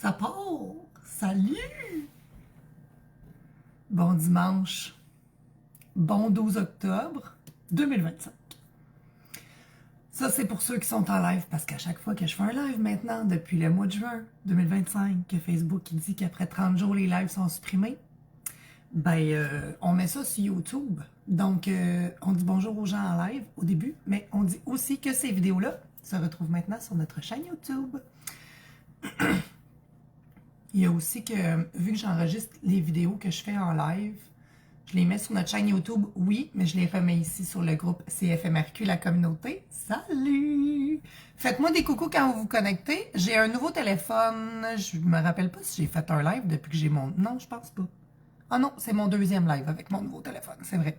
Ça part! Salut! Bon dimanche, bon 12 octobre 2025. Ça, c'est pour ceux qui sont en live, parce qu'à chaque fois que je fais un live maintenant, depuis le mois de juin 2025, que Facebook il dit qu'après 30 jours, les lives sont supprimés, ben, on met ça sur YouTube. Donc, on dit bonjour aux gens en live au début, mais on dit aussi que ces vidéos-là se retrouvent maintenant sur notre chaîne YouTube. Il y a aussi que, vu que j'enregistre les vidéos que je fais en live, je les mets sur notre chaîne YouTube, oui, mais je les remets ici sur le groupe CFMRQ, la communauté. Salut! Faites-moi des coucous quand vous vous connectez. J'ai un nouveau téléphone. Je me rappelle pas si j'ai fait un live depuis que j'ai mon... Non, je pense pas. Ah non, c'est mon deuxième live avec mon nouveau téléphone, c'est vrai.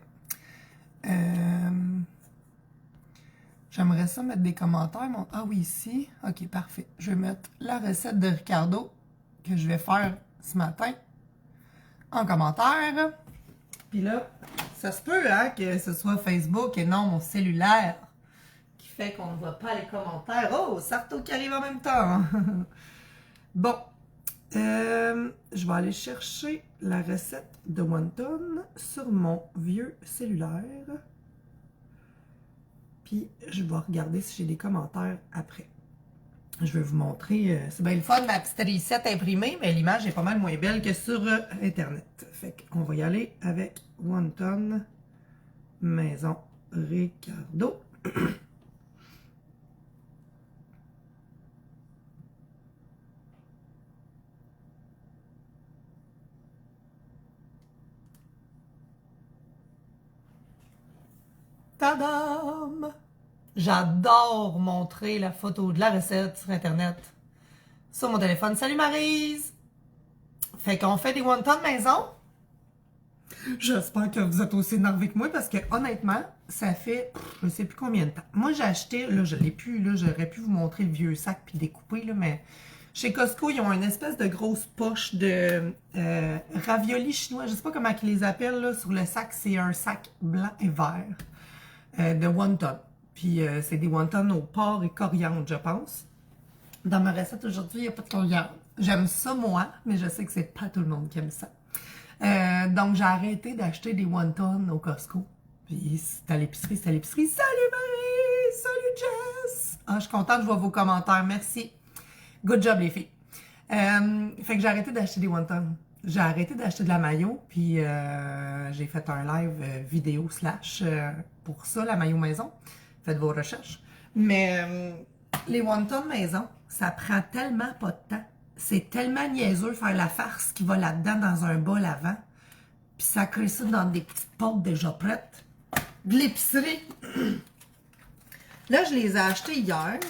J'aimerais ça mettre des commentaires. Ah oui, ici. Ok, parfait. Je vais mettre la recette de Ricardo que je vais faire ce matin en commentaire. Puis là, ça se peut hein, que ce soit Facebook et non mon cellulaire qui fait qu'on ne voit pas les commentaires. Oh, Sarto qui arrive en même temps. Bon, je vais aller chercher la recette de wonton sur mon vieux cellulaire. Puis je vais regarder si j'ai des commentaires après. Je vais vous montrer. C'est bien le fun, ma petite recette imprimée, mais l'image est pas mal moins belle que sur Internet. Fait qu'on va y aller avec wonton maison Ricardo. Tadam! J'adore montrer la photo de la recette sur Internet, sur mon téléphone. Salut Maryse! Fait qu'on fait des wontons maison. J'espère que vous êtes aussi énervés que moi parce que honnêtement, ça fait je sais plus combien de temps. Moi j'ai acheté, là je l'ai plus, là j'aurais pu vous montrer le vieux sac puis découper, là, mais chez Costco, ils ont une espèce de grosse poche de raviolis chinois. Je sais pas comment ils les appellent, là, sur le sac, c'est un sac blanc et vert de wonton. Puis c'est des wontons au porc et coriandre, je pense. Dans ma recette aujourd'hui, il n'y a pas de coriandre. J'aime ça, moi, mais je sais que c'est pas tout le monde qui aime ça. Donc, j'ai arrêté d'acheter des wontons au Costco. Puis c'est à l'épicerie, c'est à l'épicerie. Salut Marie! Salut Jess! Ah, je suis contente, je vois vos commentaires. Merci. Good job, les filles. Fait que j'ai arrêté d'acheter des wontons. J'ai arrêté d'acheter de la mayo, puis j'ai fait un live vidéo / pour ça, la mayo maison. Faites vos recherches. Mais les wontons maison, ça prend tellement pas de temps. C'est tellement niaiseux faire la farce qui va là-dedans dans un bol avant. Puis ça crée ça dans des petites pâtes déjà prêtes. De l'épicerie. Là, je les ai achetés hier.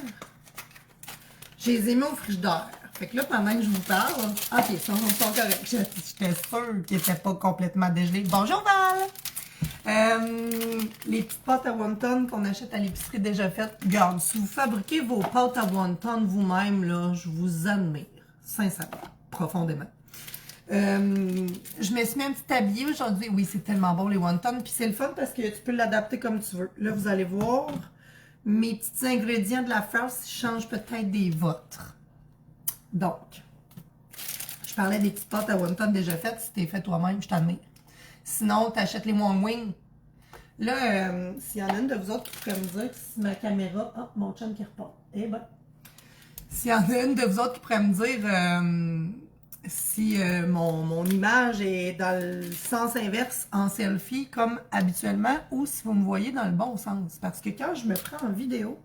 Je les ai mis au frigidaire. Fait que là, pendant que je vous parle... Ok, ils sont corrects. J'étais sûre qu'ils n'étaient pas complètement dégelés. Bonjour Val! Les petites pâtes à wonton qu'on achète à l'épicerie déjà faites. Regarde, si vous fabriquez vos pâtes à wonton vous-même, là, je vous admire. Sincèrement, profondément. Je me suis mis un petit tablier aujourd'hui. Oui, c'est tellement bon les wontons. Puis c'est le fun parce que tu peux l'adapter comme tu veux. Là, vous allez voir, mes petits ingrédients de la farce changent peut-être des vôtres. Donc, je parlais des petites pâtes à wonton déjà faites. Si t'es fait toi-même, je t'admire. Sinon, t'achètes les One Wing. Là, s'il y en a une de vous autres qui pourrait me dire si ma caméra... Ah, mon chum qui repart. Eh ben. S'il y en a une de vous autres qui pourrait me dire si mon image est dans le sens inverse en selfie comme habituellement ou si vous me voyez dans le bon sens. Parce que quand je me prends en vidéo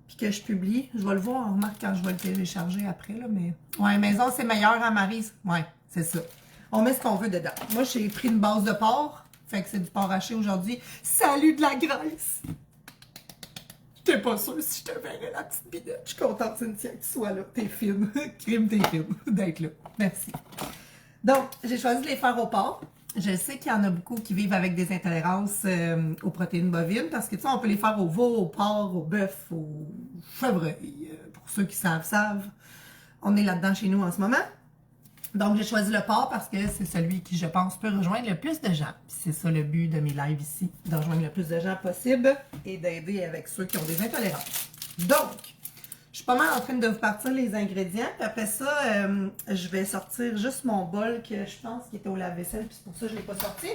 puis que je publie, je vais le voir en remarque quand je vais le télécharger après. Là, mais ouais, maison, c'est meilleur à Maryse. Ouais, c'est ça. On met ce qu'on veut dedans. Moi, j'ai pris une base de porc. Fait que c'est du porc haché aujourd'hui. Salut de la graisse! J'étais pas sûre si je te verrais, la petite bidette. Je suis contente, Cynthia, que tu sois là. T'es fine. Crime, t'es fine d'être là. Merci. Donc, j'ai choisi de les faire au porc. Je sais qu'il y en a beaucoup qui vivent avec des intolérances aux protéines bovines parce que, tu sais, on peut les faire au veau, au porc, au bœuf, au chevreuil. Pour ceux qui savent. On est là-dedans chez nous en ce moment. Donc, j'ai choisi le porc parce que c'est celui qui, je pense, peut rejoindre le plus de gens. C'est ça le but de mes lives ici, de rejoindre le plus de gens possible et d'aider avec ceux qui ont des intolérances. Donc, je suis pas mal en train de vous partir les ingrédients. Puis après ça, je vais sortir juste mon bol que je pense qui était au lave-vaisselle. Puis c'est pour ça que je ne l'ai pas sorti.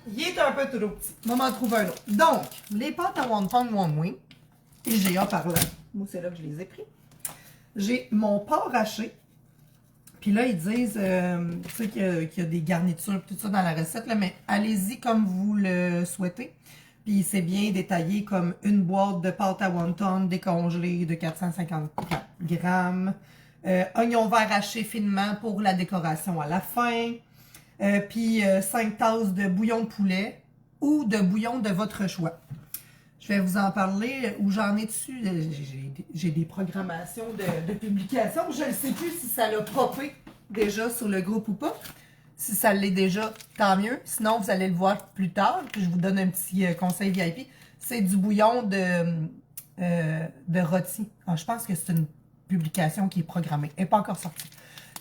Il est un peu trop petit. On va m'en trouver un autre. Donc, les pâtes à wonton one wing. IGA par là. Moi, c'est là que je les ai pris. J'ai mon porc haché. Puis là, ils disent tu sais, qu'il y a des garnitures tout ça dans la recette, là, mais allez-y comme vous le souhaitez. Puis c'est bien détaillé comme une boîte de pâte à wonton décongelée de 454 grammes. Oignon vert haché finement pour la décoration à la fin. Puis 5 tasses de bouillon de poulet ou de bouillon de votre choix. Je vais vous en parler où j'en ai dessus. J'ai des programmations de publication. Je ne sais plus si ça l'a popé déjà sur le groupe ou pas. Si ça l'est déjà, tant mieux. Sinon, vous allez le voir plus tard. Puis je vous donne un petit conseil VIP. C'est du bouillon de rôti. Je pense que c'est une publication qui est programmée. Elle n'est pas encore sortie.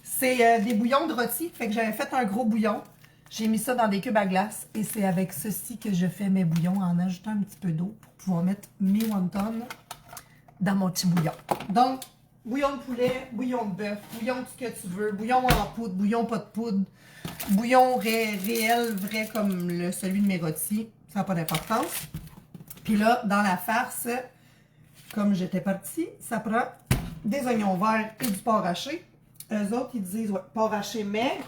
C'est des bouillons de rôti. Fait que j'avais fait un gros bouillon. J'ai mis ça dans des cubes à glace. Et c'est avec ceci que je fais mes bouillons en ajoutant un petit peu d'eau pour pouvoir mettre mes wontons dans mon petit bouillon. Donc, bouillon de poulet, bouillon de bœuf, bouillon de ce que tu veux, bouillon en poudre, bouillon pas de poudre, bouillon réel, vrai comme celui de mes rôtis. Ça n'a pas d'importance. Puis là, dans la farce, comme j'étais partie, ça prend des oignons verts et du porc haché. Eux autres, ils disent ouais, porc haché maigre.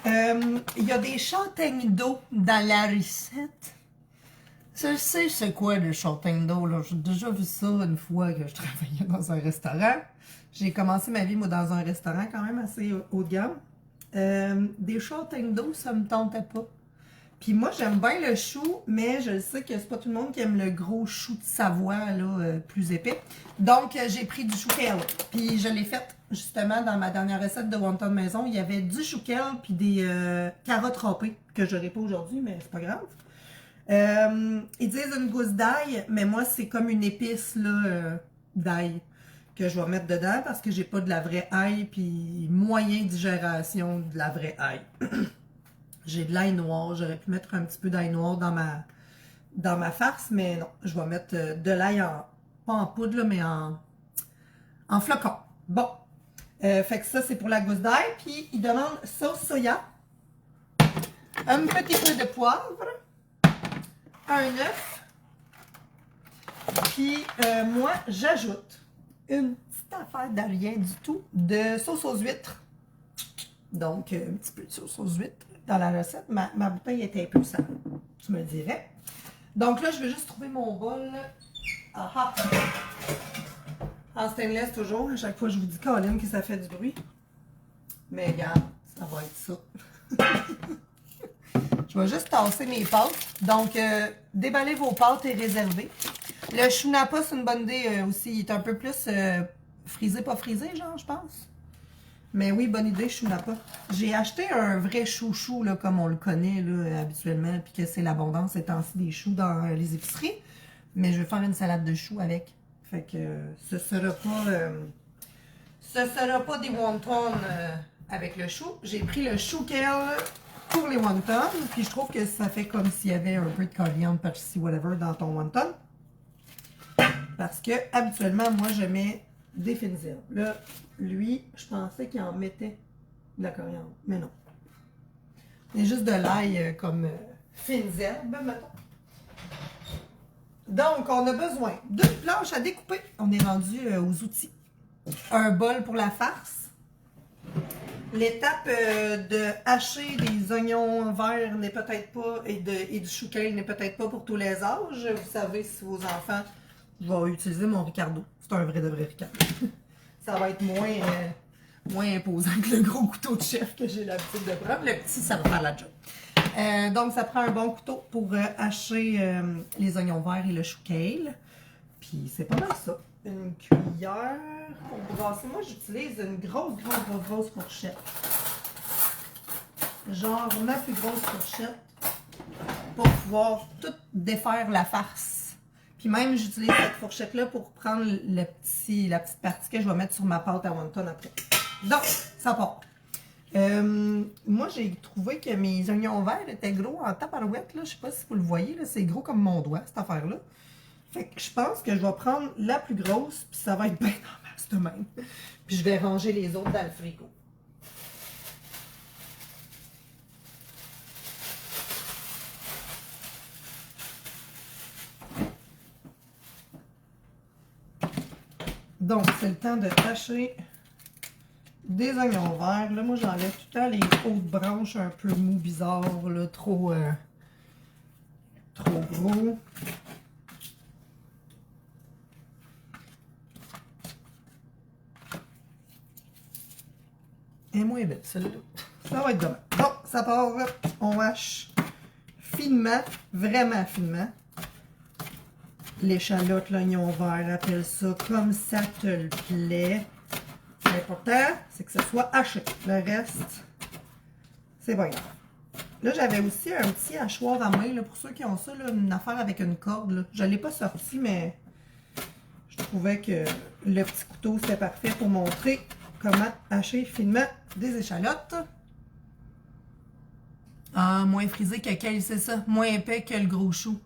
Il y a des châtaignes d'eau dans la recette. Je sais c'est quoi le châtaigne d'eau, là. J'ai déjà vu ça une fois que je travaillais dans un restaurant. J'ai commencé ma vie, moi, dans un restaurant quand même assez haut de gamme. Des châtaignes d'eau, ça me tentait pas. Puis moi, j'aime bien le chou, mais je sais que c'est pas tout le monde qui aime le gros chou de Savoie, là, plus épais. Donc, j'ai pris du chou kale. Puis je l'ai fait, justement, dans ma dernière recette de wonton maison. Il y avait du chou kale puis des carottes râpées, que je n'aurai pas aujourd'hui, mais c'est pas grave. Ils disent une gousse d'ail, mais moi, c'est comme une épice, là, d'ail que je vais mettre dedans parce que j'ai pas de la vraie ail, puis moyen de digération de la vraie ail. J'ai de l'ail noir, j'aurais pu mettre un petit peu d'ail noir dans ma farce, mais non, je vais mettre de l'ail pas en poudre, là, mais en flocon. Bon, fait que ça, c'est pour la gousse d'ail. Puis, ils demandent sauce soya, un petit peu de poivre, un œuf, puis moi, j'ajoute une petite affaire de rien du tout de sauce aux huîtres. Donc, un petit peu de sauce aux huîtres. Dans la recette, ma bouteille était un peu sale, tu me dirais. Donc là, je vais juste trouver mon bol. Aha! En stainless toujours. À chaque fois, je vous dis, Colin, que ça fait du bruit. Mais regarde, ça va être ça. Je vais juste tasser mes pâtes. Donc, déballez vos pâtes et réservez. Le chou napa, c'est une bonne idée aussi. Il est un peu plus frisé, pas frisé, genre, je pense. Mais oui, bonne idée, chou napa. J'ai acheté un vrai chouchou, là, comme on le connaît là, habituellement, puis que c'est l'abondance ces temps-ci des choux dans les épiceries. Mais je vais faire une salade de choux avec. Fait que ce sera pas des wontons avec le chou. J'ai pris le chou kale pour les wontons, puis je trouve que ça fait comme s'il y avait un peu de coriandre, persil, whatever, dans ton wonton. Parce que habituellement, moi, je mets des fines herbes. Là, lui, je pensais qu'il en mettait de la coriandre, mais non. C'est juste de l'ail comme fines herbes, mettons. Donc, on a besoin d'une planche à découper. On est rendu aux outils. Un bol pour la farce. L'étape de hacher des oignons verts n'est peut-être pas, et du chou kale n'est peut-être pas pour tous les âges. Vous savez, si vos enfants, je vais utiliser mon Ricardo. C'est un vrai de vrai Ricardo. Ça va être moins imposant que le gros couteau de chef que j'ai l'habitude de prendre. Le petit, ça va faire la job. Donc, ça prend un bon couteau pour hacher les oignons verts et le chou kale. Puis, c'est pas mal ça. Une cuillère pour brasser. Moi, j'utilise une grosse fourchette. Genre ma plus grosse fourchette pour pouvoir tout défaire la farce. Puis même, j'utilise cette fourchette-là pour prendre la petite partie que je vais mettre sur ma pâte à wonton après. Donc, ça part. Moi, j'ai trouvé que mes oignons verts étaient gros en tabarouette. Là. Je sais pas si vous le voyez. C'est gros comme mon doigt, cette affaire-là. Fait que je pense que je vais prendre la plus grosse, puis ça va être bien en masse de même. Puis je vais ranger les autres dans le frigo. Donc, c'est le temps de hacher des oignons verts. Là, moi, j'enlève tout le temps les hautes branches un peu mou, bizarres, là, trop gros. Et moins belle, celle-là. Ça va être demain. Bon, ça part. On hache finement, vraiment finement. L'échalote, l'oignon vert, appelle ça comme ça te le plaît. L'important, c'est que ça soit haché. Le reste, c'est pas grave. Là, j'avais aussi un petit hachoir à main, là, pour ceux qui ont ça, là, une affaire avec une corde. Là. Je ne l'ai pas sorti, mais je trouvais que le petit couteau, c'était parfait pour montrer comment hacher finement des échalotes. Ah, moins frisé que quel, c'est ça. Moins épais que le gros chou.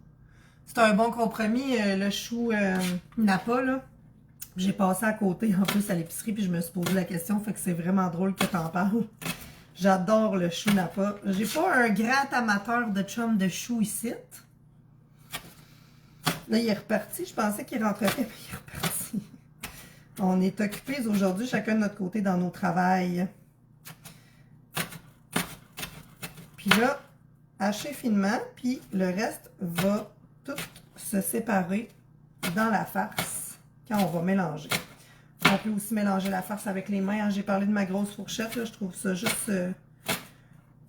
C'est un bon compromis, le chou Napa, là. J'ai passé à côté, en plus, à l'épicerie, puis je me suis posé la question, fait que c'est vraiment drôle que t'en parles. J'adore le chou Napa. J'ai pas un grand amateur de chum de chou ici. Là, il est reparti. Je pensais qu'il rentrerait, mais il est reparti. On est occupés aujourd'hui, chacun de notre côté, dans nos travails. Puis là, hacher finement, puis le reste va tout se séparer dans la farce quand on va mélanger. On peut aussi mélanger la farce avec les mains. Hein. J'ai parlé de ma grosse fourchette. Là. Je trouve ça juste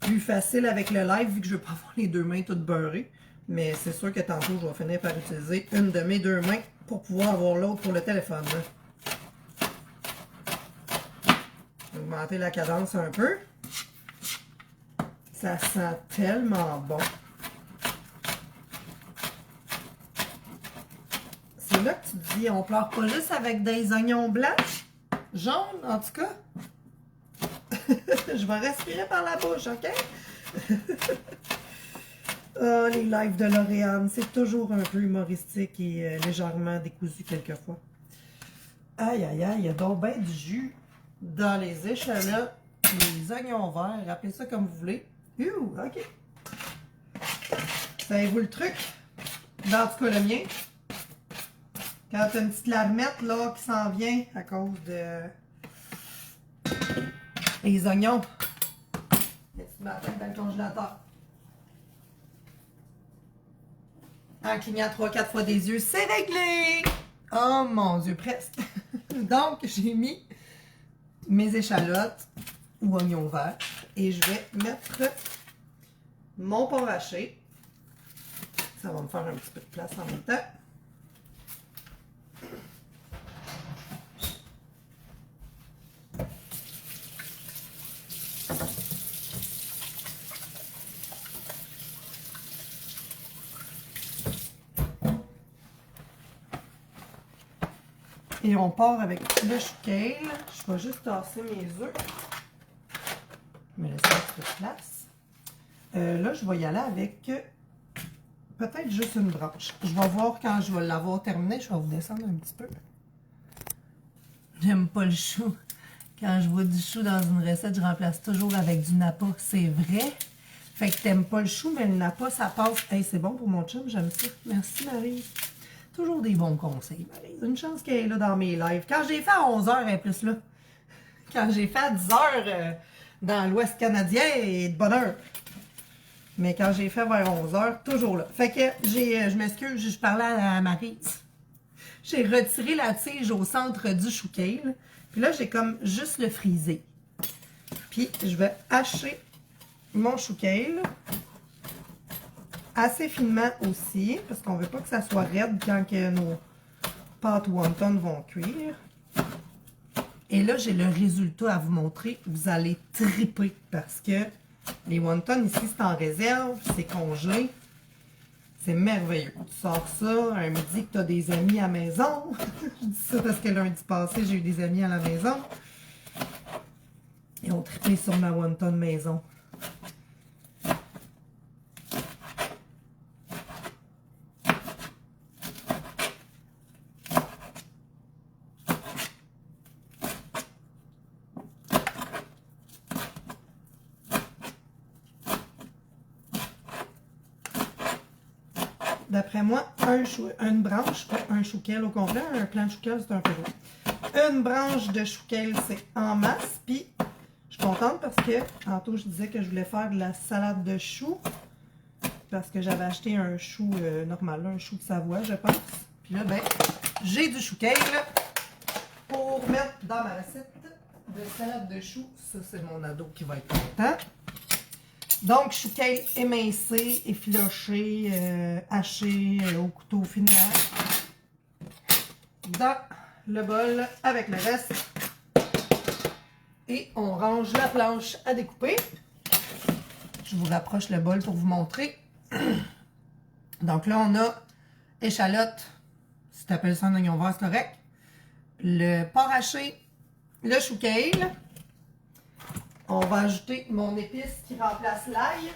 plus facile avec le live vu que je ne veux pas avoir les deux mains toutes beurrées. Mais c'est sûr que tantôt, je vais finir par utiliser une de mes deux mains pour pouvoir avoir l'autre pour le téléphone. Là. Augmenter la cadence un peu. Ça sent tellement bon. C'est là que tu te dis, on pleure pas juste avec des oignons blancs, jaunes en tout cas. Je vais respirer par la bouche, ok? Oh, les lives de Lauriane, c'est toujours un peu humoristique et légèrement décousu quelquefois. Aïe, aïe, aïe, il y a donc bien du jus dans les échalotes, les oignons verts, appelez ça comme vous voulez. Ok. Savez-vous le truc? En tout cas, le mien. Quand tu as une petite larmette là, qui s'en vient à cause de les oignons, tu mets la tête dans le congélateur. En clignant 3-4 fois des yeux, c'est réglé! Oh mon Dieu, presque! Donc, j'ai mis mes échalotes ou oignons verts et je vais mettre mon porc haché. Ça va me faire un petit peu de place en même temps. Et on part avec le chou kale. Je vais juste tasser mes œufs. Je me laisse un petit peu de place. Là, je vais y aller avec peut-être juste une branche. Je vais voir quand je vais l'avoir terminé. Je vais vous descendre un petit peu. J'aime pas le chou. Quand je vois du chou dans une recette, je remplace toujours avec du napa. C'est vrai. Fait que t'aimes pas le chou, mais le napa, ça passe. Hey, c'est bon pour mon chum, j'aime ça. Merci, Marie. Toujours des bons conseils, Marie. Une chance qu'elle est là dans mes lives. Quand j'ai fait à 11h, elle est plus là. Quand j'ai fait à 10h dans l'Ouest canadien, elle est de bonne heure. Mais quand j'ai fait vers 11h, toujours là. Fait que je m'excuse, je parlais à Marie. J'ai retiré la tige au centre du chou kale. Puis là, j'ai comme juste le frisé. Puis, je vais hacher mon chou kale assez finement aussi, parce qu'on ne veut pas que ça soit raide quand que nos pâtes wonton vont cuire. Et là, j'ai le résultat à vous montrer. Vous allez triper parce que les wontons ici, c'est en réserve, c'est congelé. C'est merveilleux. Tu sors ça un midi que tu as des amis à la maison. Je dis ça parce que lundi passé, j'ai eu des amis à la maison. Ils ont trippé sur ma wonton maison. D'après moi, une branche, pas un chou-kale au complet, un plant de chou-kale, c'est un peu gros. Une branche de chou-kale, c'est en masse. Puis, je suis contente parce que, tantôt, je disais que je voulais faire de la salade de choux. Parce que j'avais acheté un chou normal, là, un chou de Savoie, je pense. Puis là, ben, j'ai du chou-kale pour mettre dans ma recette de salade de choux. Ça, c'est mon ado qui va être content. Donc, chou-kale émincé, effiloché, haché au couteau finement. Dans le bol avec le reste. Et on range la planche à découper. Je vous rapproche le bol pour vous montrer. Donc là, on a échalote, si tu appelles ça un oignon vert, c'est correct. Le porc haché, le chou-kale. On va ajouter mon épice qui remplace l'ail.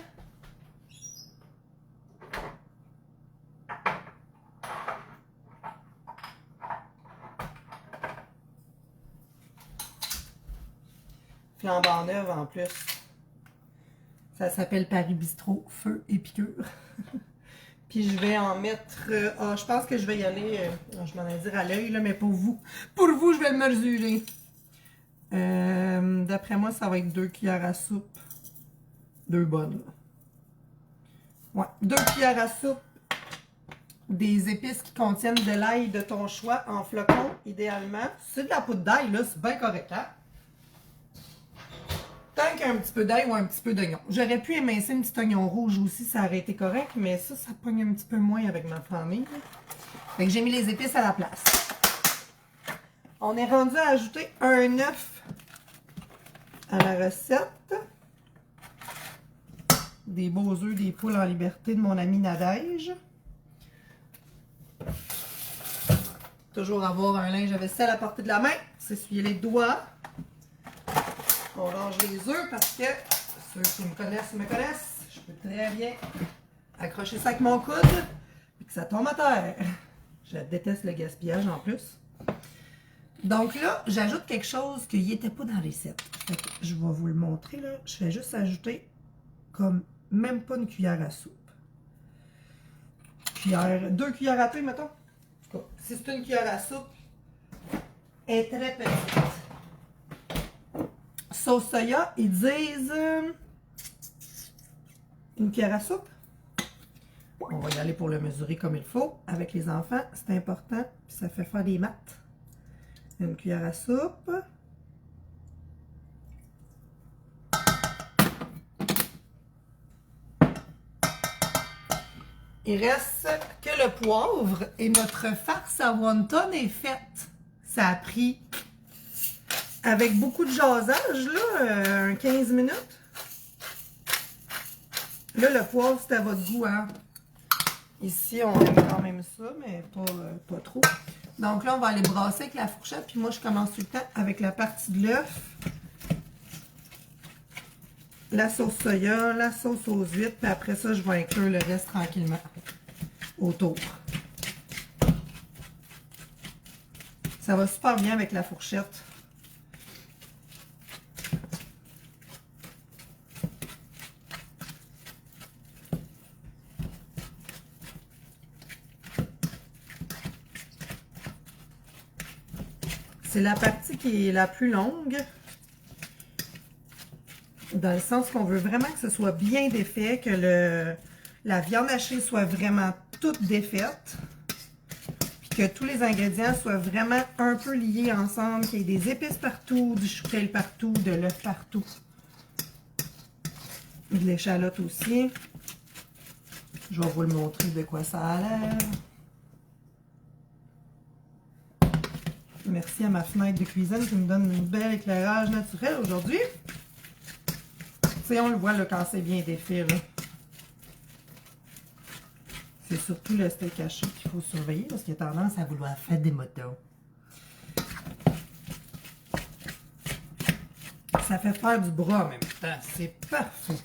Flambant neuve en plus. Ça s'appelle Paris Bistrot, feu et piqûre. Puis je vais en mettre... je pense que je vais y aller... je m'en ai dire à l'œil, mais pour vous. Pour vous, je vais le mesurer. D'après moi, ça va être 2 cuillères à soupe. 2 bonnes. Là. Ouais, 2 cuillères à soupe. Des épices qui contiennent de l'ail de ton choix en flocons, idéalement. C'est de la poudre d'ail, là, c'est bien correct, hein? Tant qu'il y a un petit peu d'ail ou un petit peu d'oignon. J'aurais pu émincer un petit oignon rouge aussi, ça aurait été correct, mais ça pogne un petit peu moins avec ma famille. Fait que j'ai mis les épices à la place. On est rendu à ajouter un œuf à la recette. Des beaux œufs, des poules en liberté de mon ami Nadège. Toujours avoir un linge à vaisselle à portée de la main, s'essuyer les doigts. On range les œufs parce que ceux qui me connaissent, je peux très bien accrocher ça avec mon coude et que ça tombe à terre. Je déteste le gaspillage en plus. Donc là, j'ajoute quelque chose qui n'était pas dans la recette. Je vais vous le montrer là. Je vais juste ajouter comme même pas une cuillère à soupe. 2 cuillères à thé, mettons. En tout cas, si c'est une cuillère à soupe, elle est très petite. Sauce soya, ils disent une cuillère à soupe. On va y aller pour le mesurer comme il faut. Avec les enfants, c'est important. Puis ça fait faire des maths. Une cuillère à soupe. Il reste que le poivre et notre farce à wonton est faite. Ça a pris, avec beaucoup de jasage, là, 15 minutes. Là, le poivre, c'est à votre goût, hein. Ici, on aime quand même ça, mais pas trop. Donc là, on va aller brasser avec la fourchette. Puis moi, je commence tout le temps avec la partie de l'œuf. La sauce soya, la sauce aux huîtres. Puis après ça, je vais inclure le reste tranquillement autour. Ça va super bien avec la fourchette. C'est la partie qui est la plus longue, dans le sens qu'on veut vraiment que ce soit bien défait, que la viande hachée soit vraiment toute défaite, puis que tous les ingrédients soient vraiment un peu liés ensemble, qu'il y ait des épices partout, du chou-kale partout, de l'œuf partout, de l'échalote aussi. Je vais vous le montrer de quoi ça a l'air. Merci à ma fenêtre de cuisine qui me donne un bel éclairage naturel aujourd'hui. Tu sais, on le voit là, quand c'est bien défait. C'est surtout le steak haché qu'il faut surveiller parce qu'il a tendance à vouloir faire des motos. ça fait faire du bras en même temps. C'est parfait.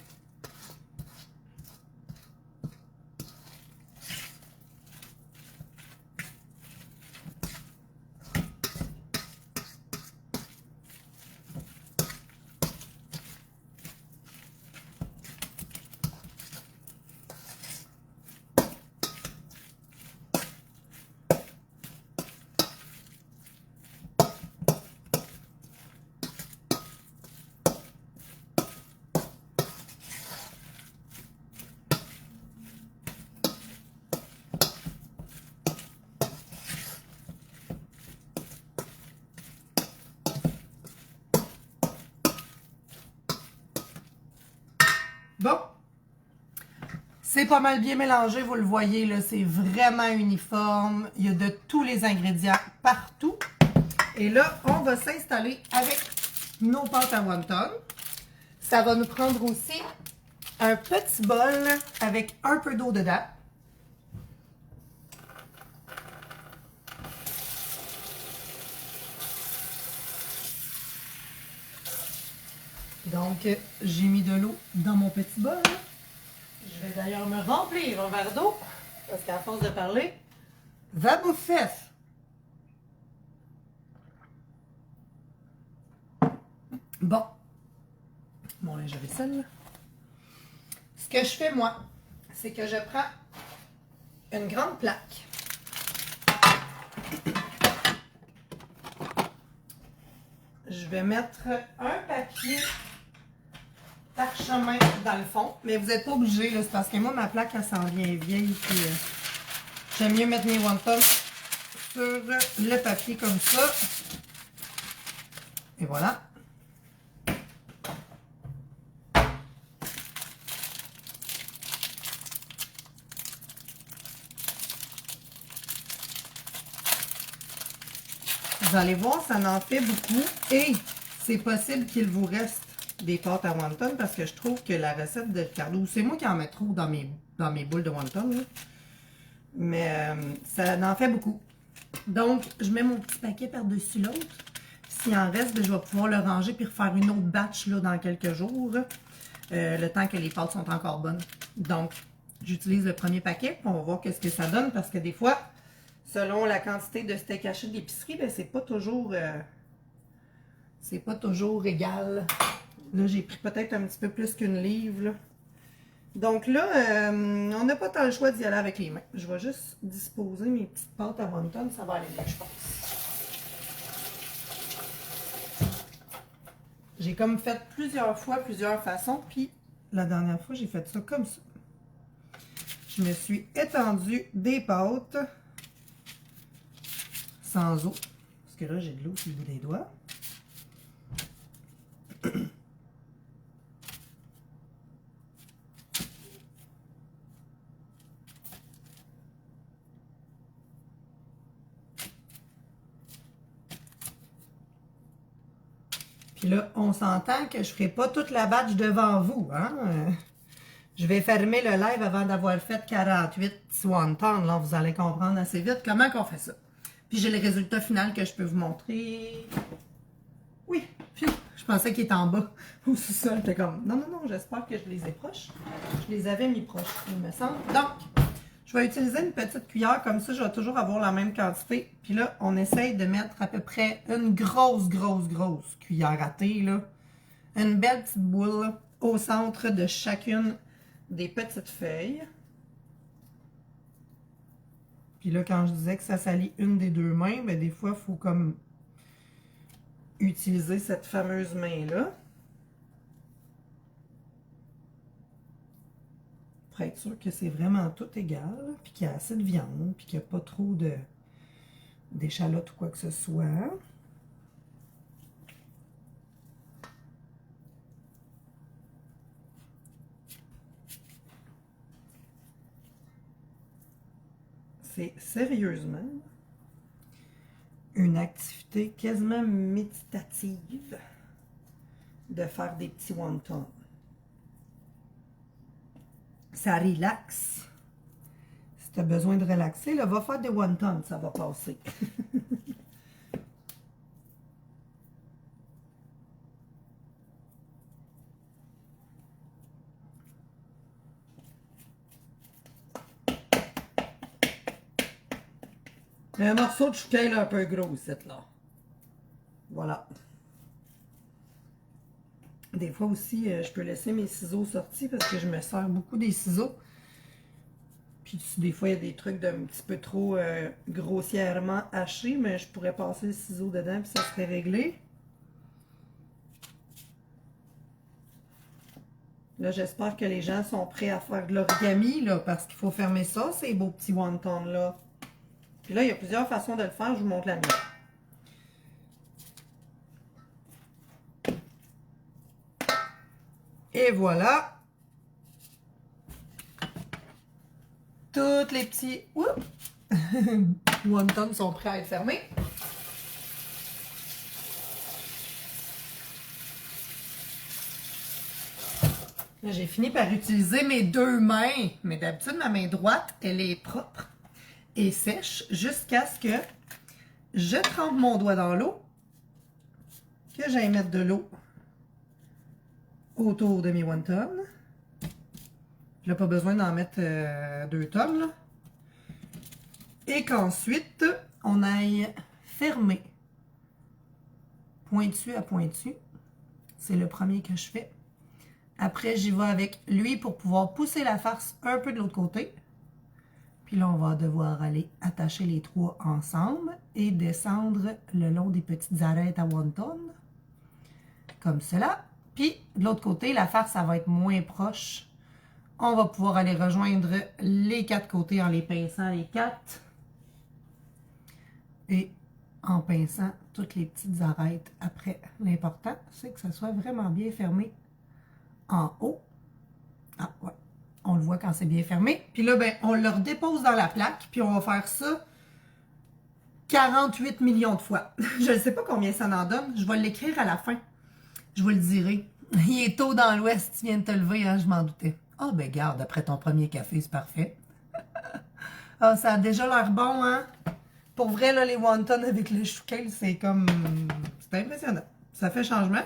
Bon, c'est pas mal bien mélangé, vous le voyez, là, c'est vraiment uniforme. Il y a de tous les ingrédients partout. Et là, on va s'installer avec nos pâtes à wonton. Ça va nous prendre aussi un petit bol avec un peu d'eau dedans. Donc, j'ai mis de l'eau dans mon petit bol. Je vais d'ailleurs me remplir un verre d'eau, parce qu'à force de parler, va bouffer. Bon, mon linge à vaisselle. Ce que je fais, moi, c'est que je prends une grande plaque. Je vais mettre un papier parchemin dans le fond, mais vous n'êtes pas obligé, c'est parce que moi, ma plaque, elle s'en vient vieille, puis j'aime mieux mettre mes wontons sur le papier comme ça. Et voilà. Vous allez voir, ça en fait beaucoup et c'est possible qu'il vous reste des pâtes à wonton parce que je trouve que la recette de Ricardo, c'est moi qui en mets trop dans mes boules de wonton, là. Mais ça en fait beaucoup. Donc, je mets mon petit paquet par-dessus l'autre. S'il en reste, je vais pouvoir le ranger puis refaire une autre batch là, dans quelques jours, le temps que les pâtes sont encore bonnes. Donc, j'utilise le premier paquet, on va voir qu'est-ce que ça donne parce que des fois, selon la quantité de steak haché de l'épicerie, ben, c'est pas toujours égal. Là, j'ai pris peut-être un petit peu plus qu'une livre, là. Donc là, on n'a pas tant le choix d'y aller avec les mains. Je vais juste disposer mes petites pâtes à wonton, ça va aller mieux, je pense. J'ai comme fait plusieurs fois, plusieurs façons, puis la dernière fois, j'ai fait ça comme ça. Je me suis étendu des pâtes sans eau, parce que là, j'ai de l'eau sur le bout des doigts. Puis là, on s'entend que je ne ferai pas toute la batch devant vous, hein? Je vais fermer le live avant d'avoir fait 48 wontons. Là, vous allez comprendre assez vite comment on fait ça. Puis j'ai le résultat final que je peux vous montrer. Oui, je pensais qu'il était en bas au sous-sol. J'étais comme, non, non, non, j'espère que je les ai proches. Je les avais mis proches, il me semble. Donc, je vais utiliser une petite cuillère, comme ça, je vais toujours avoir la même quantité. Puis là, on essaye de mettre à peu près une grosse cuillère à thé, là. Une belle petite boule au centre de chacune des petites feuilles. Puis là, quand je disais que ça salit une des deux mains, ben des fois, il faut comme utiliser cette fameuse main-là. Pour être sûr que c'est vraiment tout égal, puis qu'il y a assez de viande, puis qu'il n'y a pas trop d'échalotes ou quoi que ce soit. C'est sérieusement une activité quasiment méditative de faire des petits wontons. Ça relaxe. Si tu as besoin de relaxer, là, va faire des wontons, ça va passer. Un morceau de chouquet un peu gros, cette là. Voilà. Des fois aussi, je peux laisser mes ciseaux sortis parce que je me sers beaucoup des ciseaux. Puis des fois, il y a des trucs d'un petit peu trop grossièrement hachés, mais je pourrais passer le ciseau dedans puis ça serait réglé. Là, j'espère que les gens sont prêts à faire de l'origami, là, parce qu'il faut fermer ça, ces beaux petits wontons-là. Puis là, il y a plusieurs façons de le faire. Je vous montre la mienne. Et voilà. Tous les petits wontons sont prêts à être fermés. Là, j'ai fini par utiliser mes deux mains. Mais d'habitude, ma main droite, elle est propre et sèche jusqu'à ce que je trempe mon doigt dans l'eau, que j'aille mettre de l'eau autour de mes wontons. Il n'a pas besoin d'en mettre 2 tonnes. Là. Et qu'ensuite, on aille fermer pointu à pointu. C'est le premier que je fais. Après, j'y vais avec lui pour pouvoir pousser la farce un peu de l'autre côté. Puis là, on va devoir aller attacher les 3 ensemble et descendre le long des petites arêtes à wonton. Comme cela. Puis, de l'autre côté, la farce, ça va être moins proche. On va pouvoir aller rejoindre les 4 côtés en les pinçant les 4. Et en pinçant toutes les petites arêtes après. L'important, c'est que ça soit vraiment bien fermé en haut. Ah, ouais. On le voit quand c'est bien fermé. Puis là, ben, on le redépose dans la plaque. Puis on va faire ça 48 millions de fois. Je ne sais pas combien ça en donne. Je vais l'écrire à la fin. Je vous le dirai. Il est tôt dans l'ouest. Tu viens de te lever, hein, je m'en doutais. Ah, ben garde, après ton premier café, c'est parfait. Ah, ça a déjà l'air bon, hein? Pour vrai, là, les wontons avec le chouquet, c'est comme... C'est impressionnant. Ça fait changement.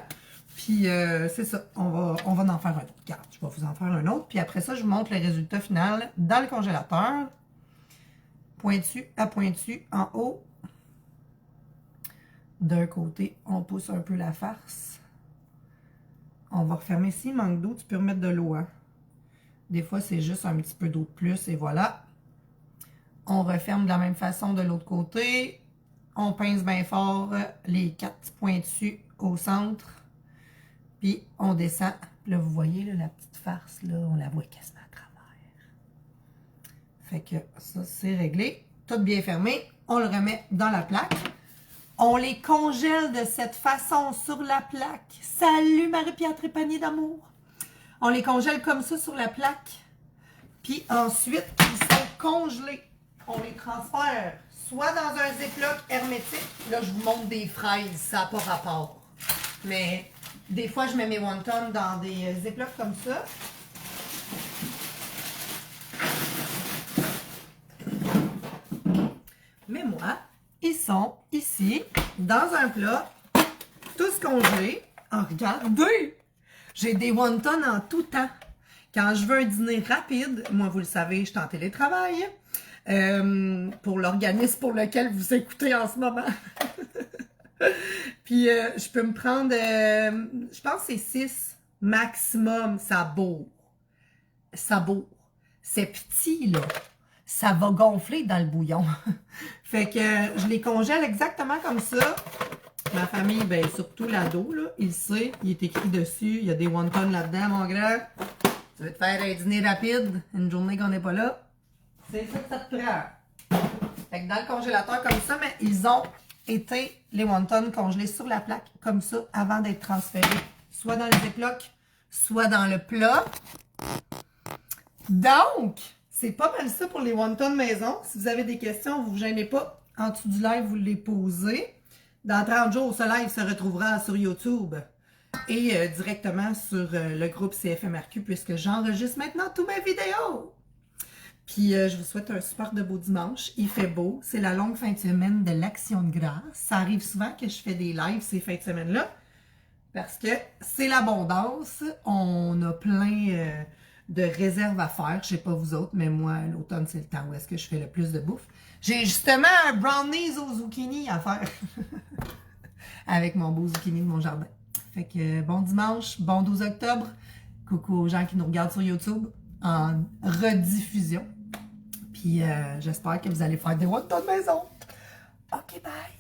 Puis, c'est ça. On va en faire un autre. Regarde, je vais vous en faire un autre. Puis après ça, je vous montre le résultat final dans le congélateur. Pointu à pointu en haut. D'un côté, on pousse un peu la farce. On va refermer. S'il manque d'eau, tu peux remettre de l'eau, hein? Des fois, c'est juste un petit peu d'eau de plus et voilà. On referme de la même façon de l'autre côté. On pince bien fort les 4 pointus au centre. Puis, on descend. Là, vous voyez, là, la petite farce, là, on la voit quasiment à travers. Fait que ça, c'est réglé. Tout bien fermé. On le remet dans la plaque. On les congèle de cette façon sur la plaque. Salut Marie-Pierre Trépanier d'amour! On les congèle comme ça sur la plaque. Puis ensuite, ils sont congelés. On les transfère soit dans un ziploc hermétique. Là, je vous montre des fraises, ça n'a pas rapport. Mais des fois, je mets mes wontons dans des ziplocs comme ça. Mais moi, ils sont ici, dans un plat, tous congelés. Oh, regardez! J'ai des wontons en tout temps. Quand je veux un dîner rapide, moi, vous le savez, je suis en télétravail. Pour l'organisme pour lequel vous écoutez en ce moment. Puis, je peux me prendre, je pense que c'est 6 maximum, ça bourre. Ça bourre. C'est petit, là. Ça va gonfler dans le bouillon. Fait que je les congèle exactement comme ça. Ma famille, ben surtout l'ado, là, il sait, il est écrit dessus, il y a des wontons là-dedans, mon grand. Tu veux te faire un dîner rapide, une journée qu'on n'est pas là, c'est ça que ça te prend. Fait que dans le congélateur comme ça, mais ils ont été, les wontons, congelés sur la plaque, comme ça, avant d'être transférés, soit dans le ziploc, soit dans le plat. Donc, c'est pas mal ça pour les wontons maison. Si vous avez des questions, vous ne vous gênez pas. En dessous du live, vous les posez. Dans 30 jours, ce live se retrouvera sur YouTube et directement sur le groupe CFMRQ puisque j'enregistre maintenant toutes mes vidéos. Puis, je vous souhaite un super de beau dimanche. Il fait beau. C'est la longue fin de semaine de l'Action de grâce. Ça arrive souvent que je fais des lives ces fins de semaine-là parce que c'est l'abondance. On a plein de réserve à faire. Je sais pas vous autres, mais moi, l'automne, c'est le temps où est-ce que je fais le plus de bouffe. J'ai justement un brownies au zucchini à faire. Avec mon beau zucchini de mon jardin. Fait que bon dimanche, bon 12 octobre. Coucou aux gens qui nous regardent sur YouTube en rediffusion. Puis j'espère que vous allez faire des wontons de maison. OK, bye!